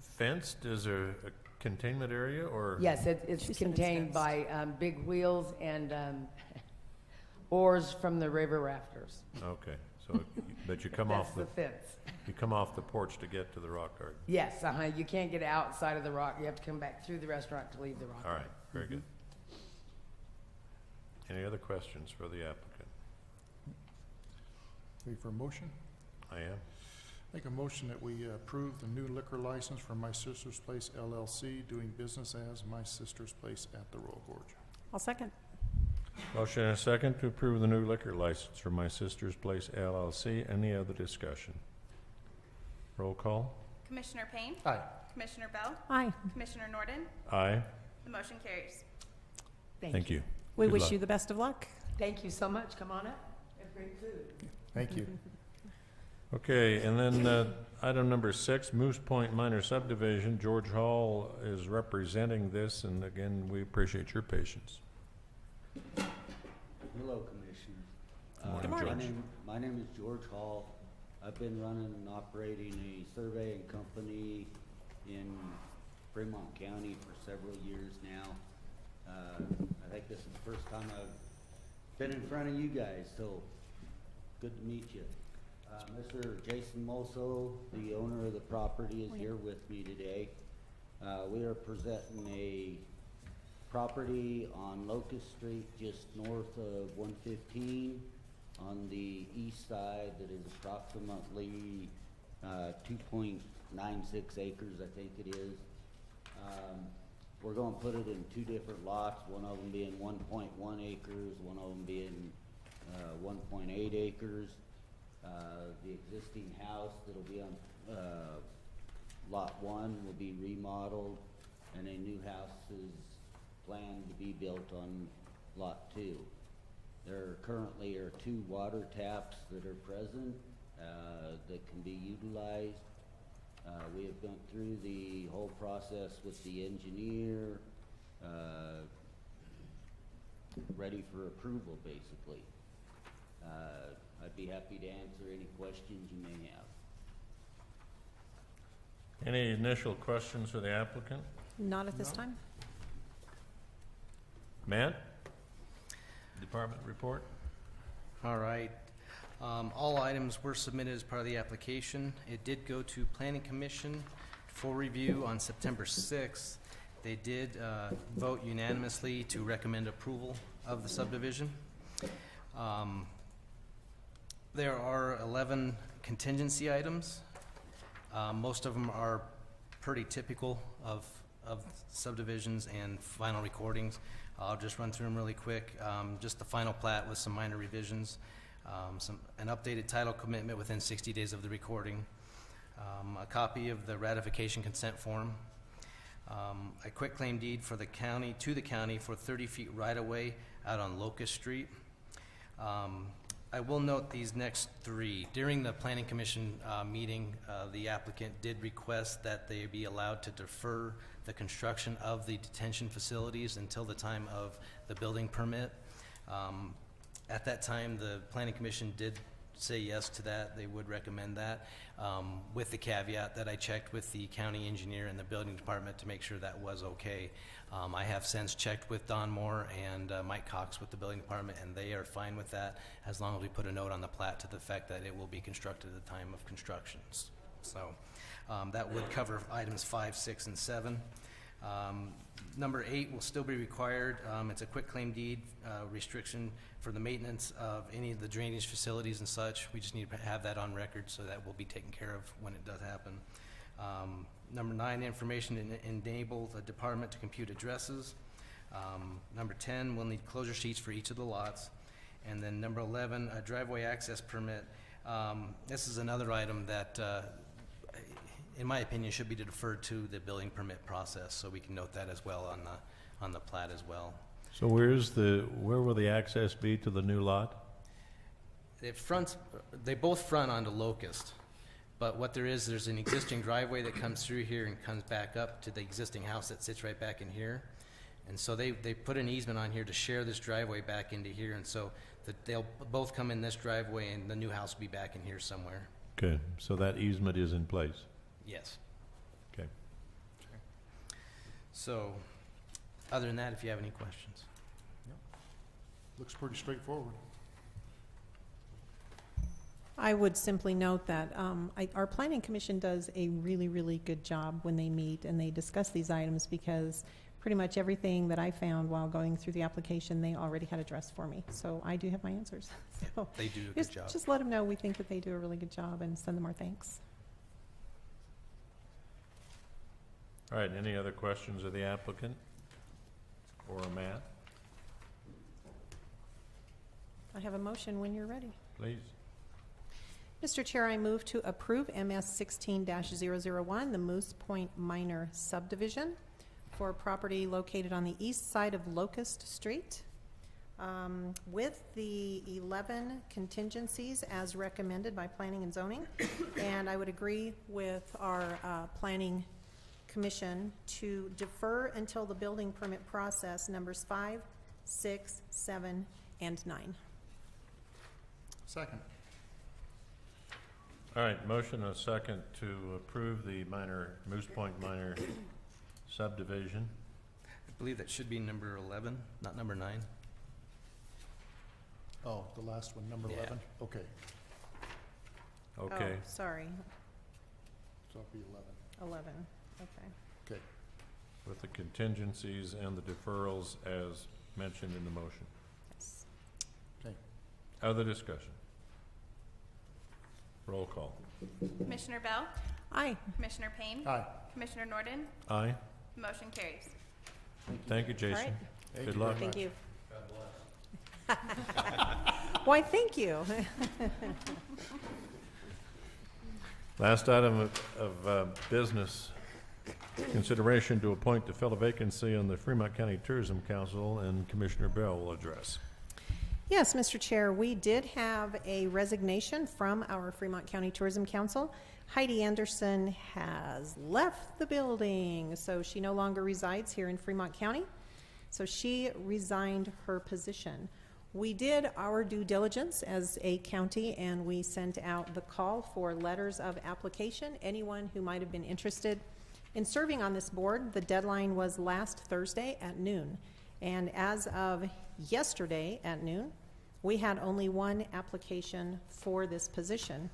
fenced? Is there a containment area, or? Yes, it's contained by big wheels and oars from the river rafters. Okay, so, but you come off That's the fence. you come off the porch to get to the rock garden. Yes, you can't get outside of the rock. You have to come back through the restaurant to leave the rock. All right, very good. Any other questions for the applicant? Ready for a motion? I am. Make a motion that we approve the new liquor license for My Sister's Place LLC, doing business as My Sister's Place at the Royal Gorge. I'll second. Motion and a second to approve the new liquor license for My Sister's Place LLC. Any other discussion? Roll call. Commissioner Payne? Aye. Commissioner Bell? Aye. Commissioner Norton? Aye. The motion carries. Thank you. We Good wish luck. you the best of luck. Thank you so much. Come on up. Have great food. Thank you. Okay, and then item number 6, Moose Point Minor Subdivision. George Hall is representing this, and again, we appreciate your patience. Hello, Commissioners. Good morning, George. My name is George Hall. I've been running and operating a surveying company in Fremont County for several years now. I think this is the first time I've been in front of you guys, so good to meet you. Mr. Jason Moso, the owner of the property, is here with me today. We are presenting a property on Locust Street, just north of 115, on the east side, that is approximately 2.96 acres, I think it is. We're going to put it in 2 different lots, one of them being 1.1 acres, one of them being 1.8 acres. The existing house that'll be on lot 1 will be remodeled, and a new house is planned to be built on lot 2. There currently are 2 water taps that are present that can be utilized. We have gone through the whole process with the engineer, ready for approval, basically. I'd be happy to answer any questions you may have. Any initial questions for the applicant? Not at this time. Matt? Department report? All right. All items were submitted as part of the application. It did go to Planning Commission for review on September 6th. They did vote unanimously to recommend approval of the subdivision. There are 11 contingency items. Most of them are pretty typical of subdivisions and final recordings. I'll just run through them really quick. Just the final plat with some minor revisions, an updated title commitment within 60 days of the recording, a copy of the ratification consent form, a quitclaim deed for the county, to the county for 30 feet right-of-way out on Locust Street. I will note these next three. During the Planning Commission meeting, the applicant did request that they be allowed to defer the construction of the detention facilities until the time of the building permit. At that time, the Planning Commission did say yes to that. They would recommend that, with the caveat that I checked with the county engineer and the building department to make sure that was okay. I have since checked with Don Moore and Mike Cox with the building department, and they are fine with that as long as we put a note on the plat to the effect that it will be constructed at the time of construction. So that would cover items 5, 6, and 7. Number 8 will still be required. It's a quitclaim deed restriction for the maintenance of any of the drainage facilities and such. We just need to have that on record, so that will be taken care of when it does happen. Number 9, information to enable the department to compute addresses. Number 10, we'll need closure sheets for each of the lots. And then number 11, a driveway access permit. This is another item that, in my opinion, should be deferred to the building permit process, so we can note that as well on the plat as well. So where will the access be to the new lot? They both front onto Locust, but what there's an existing driveway that comes through here and comes back up to the existing house that sits right back in here. And so they put an easement on here to share this driveway back into here, and so they'll both come in this driveway and the new house will be back in here somewhere. Okay, so that easement is in place? Yes. Okay. So, other than that, if you have any questions. Looks pretty straightforward. I would simply note that our Planning Commission does a really, really good job when they meet and they discuss these items, because pretty much everything that I found while going through the application, they already had addressed for me. So I do have my answers. So They do a good job. just let them know we think that they do a really good job and send them our thanks. All right, any other questions of the applicant or Matt? I have a motion when you're ready. Please. Mr. Chair, I move to approve MS 16-001, the Moose Point Minor Subdivision for property located on the east side of Locust Street, with the 11 contingencies as recommended by Planning and Zoning. And I would agree with our Planning Commission to defer until the building permit process numbers 5, 6, 7, and 9. Second. All right, motion and a second to approve the Moose Point minor subdivision. I believe that should be number 11, not number 9. Oh, the last one, number Yeah. 11? Okay, Okay, Oh, sorry, so it'll be 11. 11, okay. Okay. with the contingencies and the deferrals as mentioned in the motion. Yes. Okay. Other discussion? Roll call. Commissioner Bell? Aye. Commissioner Payne? Aye. Commissioner Norton? Aye. Motion carries. Thank you, All Jason. right. Thank Good you luck. very Thank much. you. Why, thank you. Last item of business, consideration to appoint to fill a vacancy on the Fremont County Tourism Council, and Commissioner Bell will address. Yes, Mr. Chair, we did have a resignation from our Fremont County Tourism Council. Heidi Anderson has left the building, so she no longer resides here in Fremont County. So she resigned her position. We did our due diligence as a county, and we sent out the call for letters of application. Anyone who might have been interested in serving on this board, the deadline was last Thursday at noon. And as of yesterday at noon, we had only one application for this position.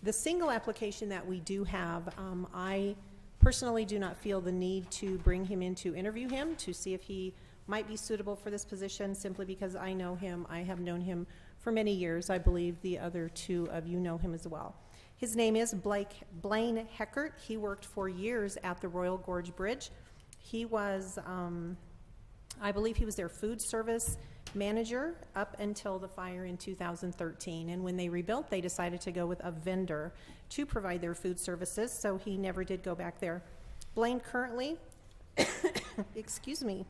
The single application that we do have, I personally do not feel the need to bring him in to interview him to see if he might be suitable for this position, simply because I know him. I have known him for many years. I believe the other two of you know him as well. His name is Blaine Heckert. He worked for years at the Royal Gorge Bridge. He was, I believe he was their food service manager up until the fire in 2013. And when they rebuilt, they decided to go with a vendor to provide their food services, so he never did go back there. Blaine currently, excuse me,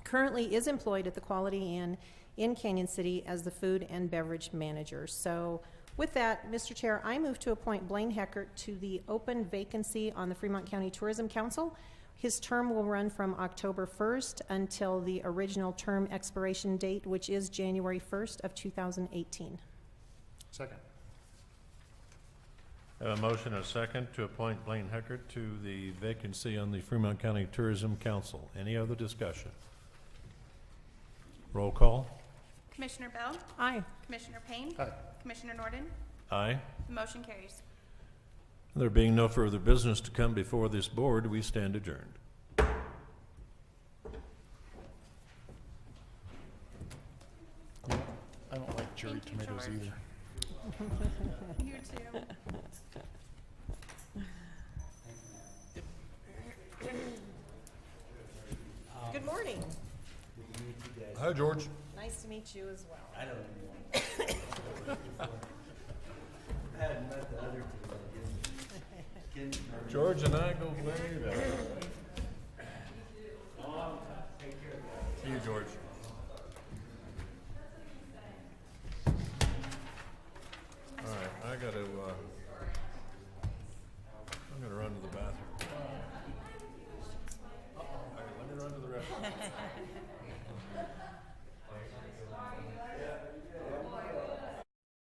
currently is employed at the Quality Inn in Canyon City as the food and beverage manager. So with that, Mr. Chair, I move to appoint Blaine Heckert to the open vacancy on the Fremont County Tourism Council. His term will run from October 1st until the original term expiration date, which is January 1st of 2018. Second. I have a motion and a second to appoint Blaine Heckert to the vacancy on the Fremont County Tourism Council. Any other discussion? Roll call. Commissioner Bell? Aye. Commissioner Payne? Aye. Commissioner Norton? Aye. The motion carries. There being no further business to come before this board, we stand adjourned. I don't like cherry Thank you, tomatoes George. either. You too. Good morning. Hi, George. Nice to meet you as well. I don't even want. I hadn't met the other two. George and I go way back. See you, George. All right, I'm gonna run to the bathroom. Let me run to the restroom.